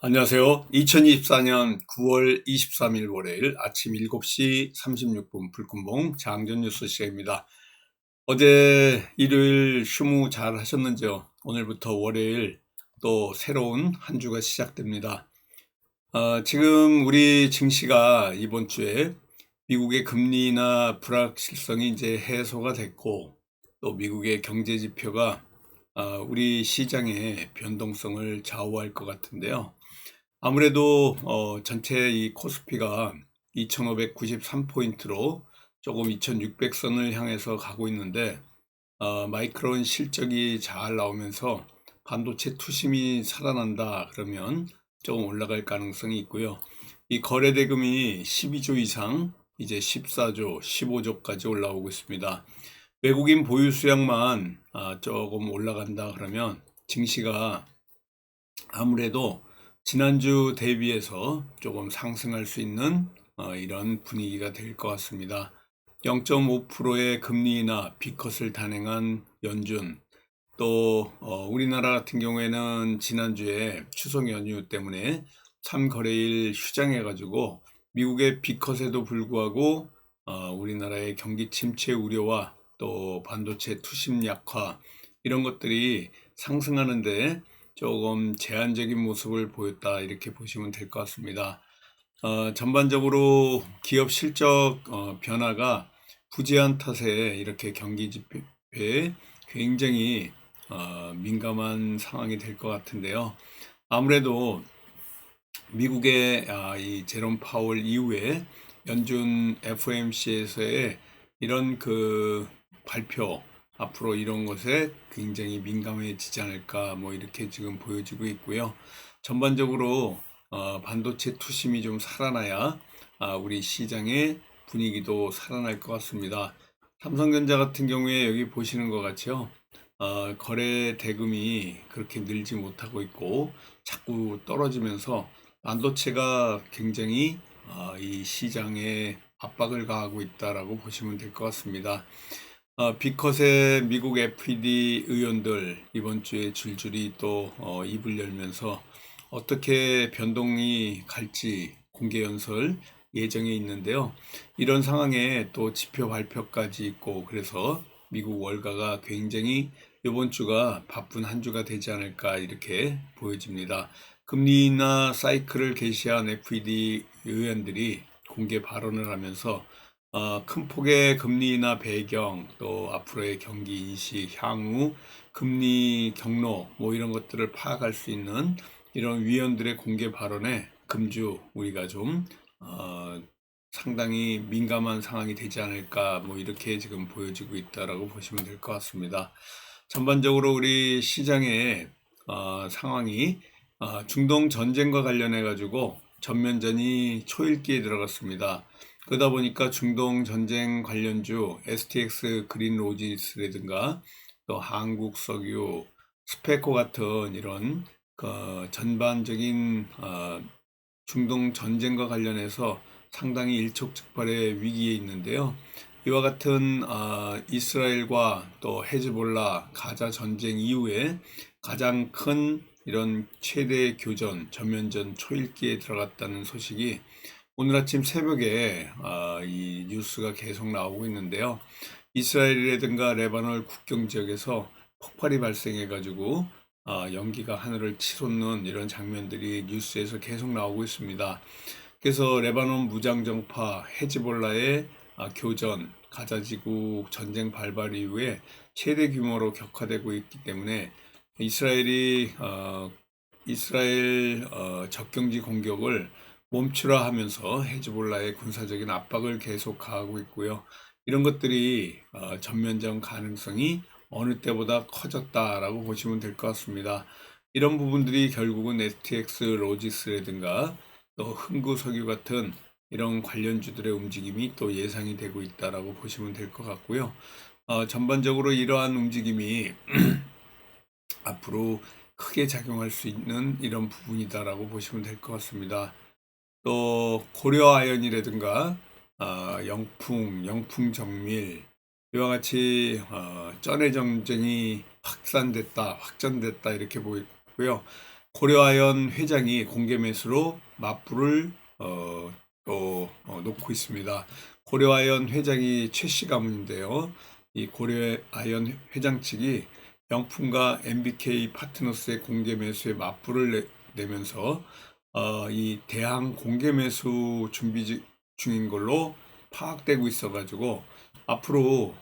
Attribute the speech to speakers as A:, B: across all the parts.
A: 안녕하세요. 2024년 9월 23일 월요일 아침 7시 36분 불금봉 장전 뉴스 시간입니다. 어제 일요일 휴무 잘 하셨는지요? 오늘부터 월요일 또 새로운 한 주가 시작됩니다. 지금 우리 증시가 이번 주에 미국의 금리나 불확실성이 이제 해소가 됐고 또 미국의 경제 지표가 우리 시장의 변동성을 좌우할 것 같은데요. 아무래도 전체 이 코스피가 2593포인트로 조금 2600선을 향해서 가고 있는데 마이크론 실적이 잘 나오면서 반도체 투심이 살아난다 그러면 조금 올라갈 가능성이 있고요. 이 거래 대금이 12조 이상 이제 14조, 15조까지 올라오고 있습니다. 외국인 보유 수량만 조금 올라간다 그러면 증시가 아무래도 지난주 대비해서 조금 상승할 수 있는 이런 분위기가 될 것 같습니다. 0.5%의 금리 인하 B컷을 단행한 연준, 또 우리나라 같은 경우에는 지난주에 추석 연휴 때문에 3거래일 휴장해가지고 미국의 B컷에도 불구하고 우리나라의 경기 침체 우려와 또 반도체 투심 약화 이런 것들이 상승하는데 조금 제한적인 모습을 보였다 이렇게 보시면 될 것 같습니다. 전반적으로 기업 실적 변화가 부재한 탓에 이렇게 경기 지표에 굉장히 민감한 상황이 될 것 같은데요. 아무래도 미국의 이 제롬 파월 이후에 연준 FOMC에서의 이런 그 발표 앞으로 이런 것에 굉장히 민감해지지 않을까 뭐 이렇게 지금 보여지고 있고요. 전반적으로 반도체 투심이 좀 살아나야 우리 시장의 분위기도 살아날 것 같습니다. 삼성전자 같은 경우에 여기 보시는 것 같죠. 거래 대금이 그렇게 늘지 못하고 있고 자꾸 떨어지면서 반도체가 굉장히 이 시장에 압박을 가하고 있다라고 보시면 될 것 같습니다. 비컷의 미국 FED 의원들 이번 주에 줄줄이 또 입을 열면서 어떻게 변동이 갈지 공개 연설 예정에 있는데요. 이런 상황에 또 지표 발표까지 있고 그래서 미국 월가가 굉장히 이번 주가 바쁜 한 주가 되지 않을까 이렇게 보여집니다. 금리 인하 사이클을 개시한 FED 의원들이 공개 발언을 하면서 큰 폭의 금리 인하 배경, 또 앞으로의 경기 인식, 향후 금리 경로 뭐 이런 것들을 파악할 수 있는 이런 위원들의 공개 발언에 금주 우리가 좀 상당히 민감한 상황이 되지 않을까 뭐 이렇게 지금 보여지고 있다라고 보시면 될 것 같습니다. 전반적으로 우리 시장의 상황이 중동 전쟁과 관련해 가지고 전면전이 초읽기에 들어갔습니다. 그러다 보니까 중동 전쟁 관련주 STX 그린로지스라든가 또 한국석유, 스페코 같은 이런 전반적인 중동 전쟁과 관련해서 상당히 일촉즉발의 위기에 있는데요. 이와 같은 이스라엘과 또 헤즈볼라 가자 전쟁 이후에 가장 큰 이런 최대 교전, 전면전 초읽기에 들어갔다는 소식이 오늘 아침 새벽에 이 뉴스가 계속 나오고 있는데요. 이스라엘이라든가 레바논 국경 지역에서 폭발이 발생해가지고 연기가 하늘을 치솟는 이런 장면들이 뉴스에서 계속 나오고 있습니다. 그래서 레바논 무장정파 헤즈볼라의 교전, 가자지구 전쟁 발발 이후에 최대 규모로 격화되고 있기 때문에 이스라엘이 이스라엘 적경지 공격을 멈추라 하면서 헤즈볼라의 군사적인 압박을 계속 가하고 있고요. 이런 것들이 전면전 가능성이 어느 때보다 커졌다라고 보시면 될 것 같습니다. 이런 부분들이 결국은 STX 로지스라든가 또 흥구석유 같은 이런 관련주들의 움직임이 또 예상이 되고 있다라고 보시면 될 것 같고요. 전반적으로 이러한 움직임이 앞으로 크게 작용할 수 있는 이런 부분이다라고 보시면 될 것 같습니다. 또 고려 아연이라든가 영풍 정밀 이와 같이 전해 정전이 확전됐다 이렇게 보이고요. 고려아연 회장이 공개 매수로 맞불을 놓고 있습니다. 고려아연 회장이 최씨 가문인데요. 이 고려아연 회장 측이 영풍과 MBK 파트너스의 공개 매수에 맞불을 내면서 이 대항 공개 매수 준비 중인 걸로 파악되고 있어가지고 앞으로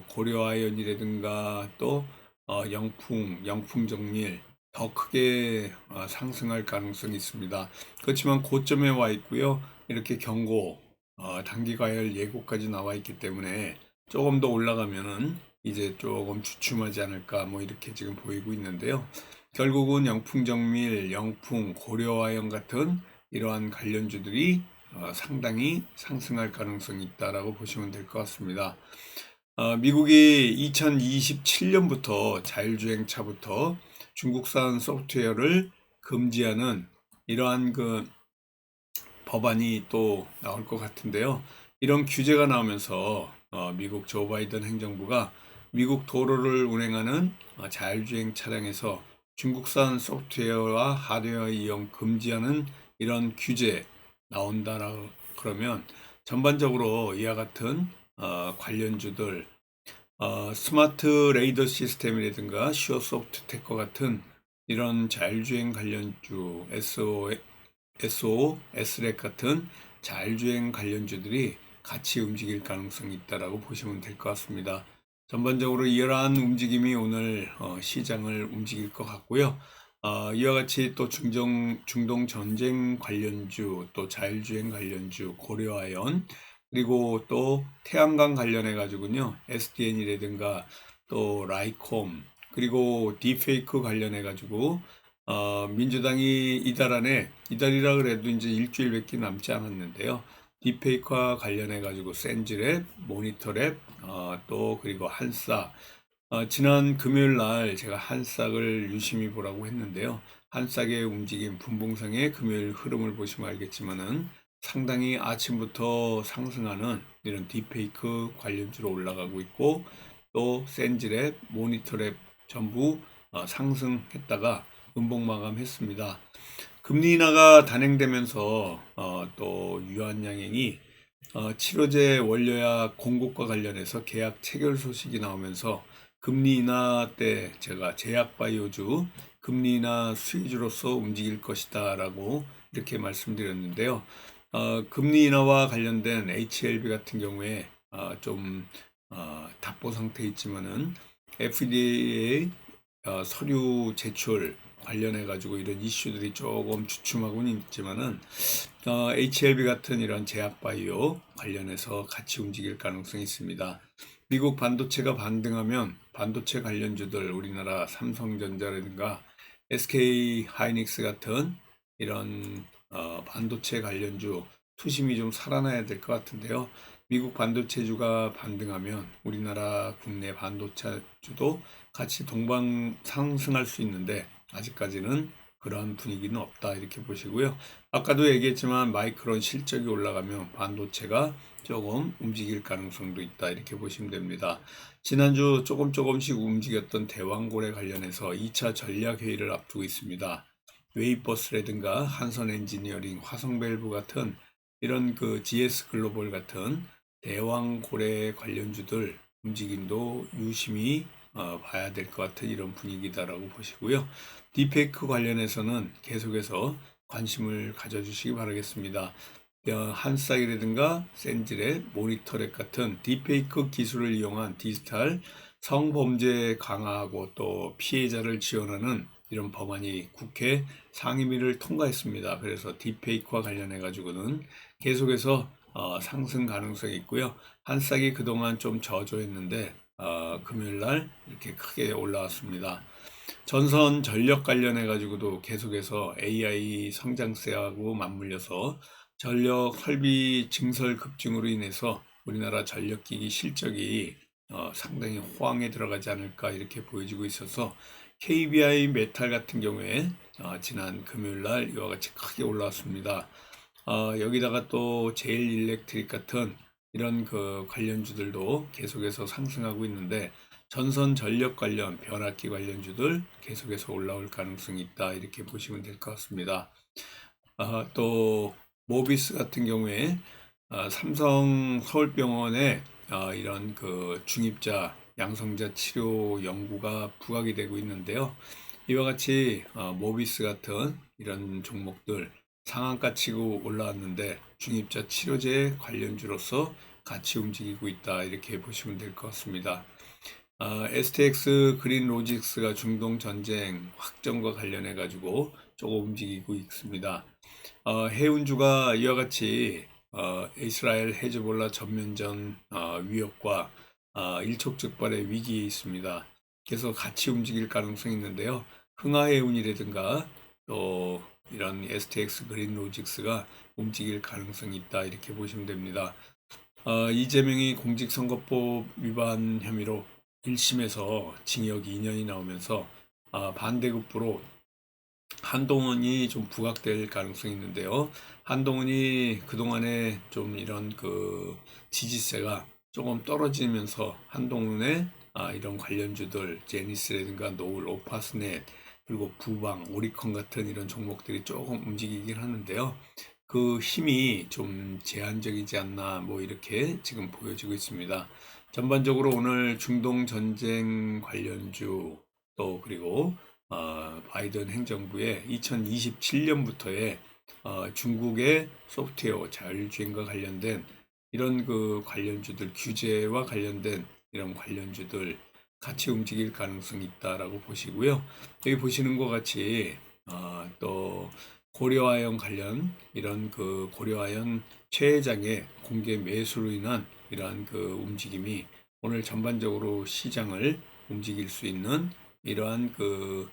A: 고려아연이라든가 또 영풍정밀 더 크게 상승할 가능성이 있습니다. 그렇지만 고점에 와 있고요. 이렇게 경고, 단기 과열 예고까지 나와 있기 때문에 조금 더 올라가면은 이제 조금 주춤하지 않을까 뭐 이렇게 지금 보이고 있는데요. 결국은 영풍정밀, 영풍, 고려아연 같은 이러한 관련주들이 상당히 상승할 가능성이 있다라고 보시면 될 것 같습니다. 미국이 2027년부터 자율주행차부터 중국산 소프트웨어를 금지하는 이러한 그 법안이 또 나올 것 같은데요. 이런 규제가 나오면서 미국 조 바이든 행정부가 미국 도로를 운행하는 자율주행 차량에서 중국산 소프트웨어와 하드웨어 이용 금지하는 이런 규제 나온다라 그러면 전반적으로 이와 같은 관련주들 스마트 레이더 시스템이라든가 슈어소프트텍과 같은 이런 자율주행 관련주 SO, S렉 같은 자율주행 관련주들이 같이 움직일 가능성이 있다라고 보시면 될 것 같습니다. 전반적으로 이러한 움직임이 오늘 시장을 움직일 것 같고요. 이와 같이 또 중동 전쟁 관련주, 또 자율주행 관련주, 고려아연, 그리고 또 태양광 관련해 가지고요. SDN이라든가 또 라이콤, 그리고 딥페이크 관련해 가지고 민주당이 이달 안에, 이달이라 그래도 이제 일주일밖에 남지 않았는데요. 딥페이크와 관련해 가지고 센즈랩, 모니터랩, 또 그리고 한싹. 지난 금요일 날 제가 한싹을 유심히 보라고 했는데요. 한싹의 움직임, 분봉상의 금요일 흐름을 보시면 알겠지만은 상당히 아침부터 상승하는 이런 딥페이크 관련주로 올라가고 있고 또 센즈랩, 모니터랩 전부 상승했다가 음봉 마감했습니다. 금리 인하가 단행되면서 또 유한양행이 치료제 원료약 공급과 관련해서 계약 체결 소식이 나오면서 금리 인하 때 제가 제약바이오주 금리 인하 수혜주로서 움직일 것이다 라고 이렇게 말씀드렸는데요. 금리 인하와 관련된 HLB 같은 경우에 좀 답보 상태에 있지만은 FDA 서류 제출 관련해 가지고 이런 이슈들이 조금 주춤하고는 있지만은 HLB 같은 이런 제약바이오 관련해서 같이 움직일 가능성이 있습니다. 미국 반도체가 반등하면 반도체 관련주들 우리나라 삼성전자라든가 SK 하이닉스 같은 이런 반도체 관련주 투심이 좀 살아나야 될 것 같은데요. 미국 반도체주가 반등하면 우리나라 국내 반도체주도 같이 동방 상승할 수 있는데 아직까지는 그러한 분위기는 없다 이렇게 보시고요. 아까도 얘기했지만 마이크론 실적이 올라가면 반도체가 조금 움직일 가능성도 있다 이렇게 보시면 됩니다. 지난주 조금씩 움직였던 대왕고래 관련해서 2차 전략회의를 앞두고 있습니다. 웨이버스라든가 한선엔지니어링, 화성밸브 같은 이런 그 GS 글로벌 같은 대왕고래 관련주들 움직임도 유심히 봐야 될 것 같은 이런 분위기다라고 보시고요. 딥페이크 관련해서는 계속해서 관심을 가져주시기 바라겠습니다. 한싹이라든가 센즈랩, 모니터랩 같은 딥페이크 기술을 이용한 디지털 성범죄 강화하고 또 피해자를 지원하는 이런 법안이 국회 상임위를 통과했습니다. 그래서 딥페이크와 관련해 가지고는 계속해서 상승 가능성이 있고요. 한싹이 그동안 좀 저조했는데 금요일 날 이렇게 크게 올라왔습니다. 전선 전력 관련해 가지고도 계속해서 AI 성장세하고 맞물려서 전력 설비 증설 급증으로 인해서 우리나라 전력기기 실적이 상당히 호황에 들어가지 않을까 이렇게 보여지고 있어서 KBI 메탈 같은 경우에 지난 금요일 날 이와 같이 크게 올라왔습니다. 여기다가 또 제일 일렉트릭 같은 이런 그 관련주들도 계속해서 상승하고 있는데 전선 전력 관련 변압기 관련주들 계속해서 올라올 가능성이 있다 이렇게 보시면 될 것 같습니다. 또 모비스 같은 경우에 삼성 서울병원에 이런 그 중입자 양성자 치료 연구가 부각이 되고 있는데요. 이와 같이 모비스 같은 이런 종목들 상한가 치고 올라왔는데 중입자 치료제 관련주로서 같이 움직이고 있다 이렇게 보시면 될 것 같습니다. STX 그린로직스가 중동 전쟁 확전과 관련해 가지고 조금 움직이고 있습니다. 해운주가 이와 같이 이스라엘 헤즈볼라 전면전 위협과 일촉즉발의 위기에 있습니다. 그래서 같이 움직일 가능성이 있는데요. 흥하해운이라든가 또 이런 STX 그린로직스가 움직일 가능성이 있다 이렇게 보시면 됩니다. 이재명이 공직선거법 위반 혐의로 1심에서 징역 2년이 나오면서 반대급부로 한동훈이 좀 부각될 가능성이 있는데요. 한동훈이 그동안에 좀 이런 그 지지세가 조금 떨어지면서 한동훈의 이런 관련주들 제니스라든가 노을, 오파스넷 그리고 부방, 오리콘 같은 이런 종목들이 조금 움직이긴 하는데요. 그 힘이 좀 제한적이지 않나 뭐 이렇게 지금 보여지고 있습니다. 전반적으로 오늘 중동 전쟁 관련주 또 그리고 바이든 행정부의 2027년부터의 중국의 소프트웨어 자율주행과 관련된 이런 그 관련주들 규제와 관련된 이런 관련주들 같이 움직일 가능성이 있다라고 보시고요. 여기 보시는 것 같이 또 고려아연 관련 이런 그 고려아연 최회장의 공개 매수로 인한 이러한 그 움직임이 오늘 전반적으로 시장을 움직일 수 있는 이러한 그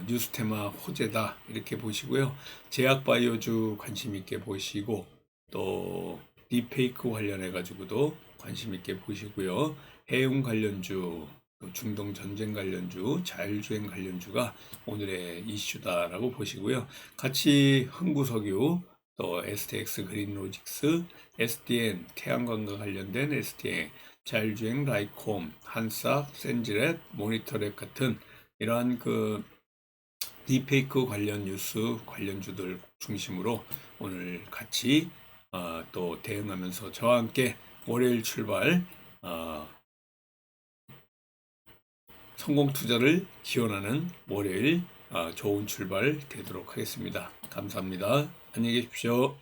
A: 뉴스테마 호재다 이렇게 보시고요. 제약바이오주 관심 있게 보시고 또 딥페이크 관련해 가지고도 관심 있게 보시고요. 해운 관련주, 중동 전쟁 관련주, 자율주행 관련주가 오늘의 이슈다라고 보시고요. 같이 흥구석유, 또 STX 그린로직스, SDN 태양광과 관련된 SDN, 자율주행 라이콤, 한싹, 센지랩, 모니터랩 같은 이러한 그 딥페이크 관련 뉴스 관련주들 중심으로 오늘 같이 또 대응하면서 저와 함께 월요일 출발 성공 투자를 기원하는 월요일 좋은 출발 되도록 하겠습니다. 감사합니다. 안녕히 계십시오.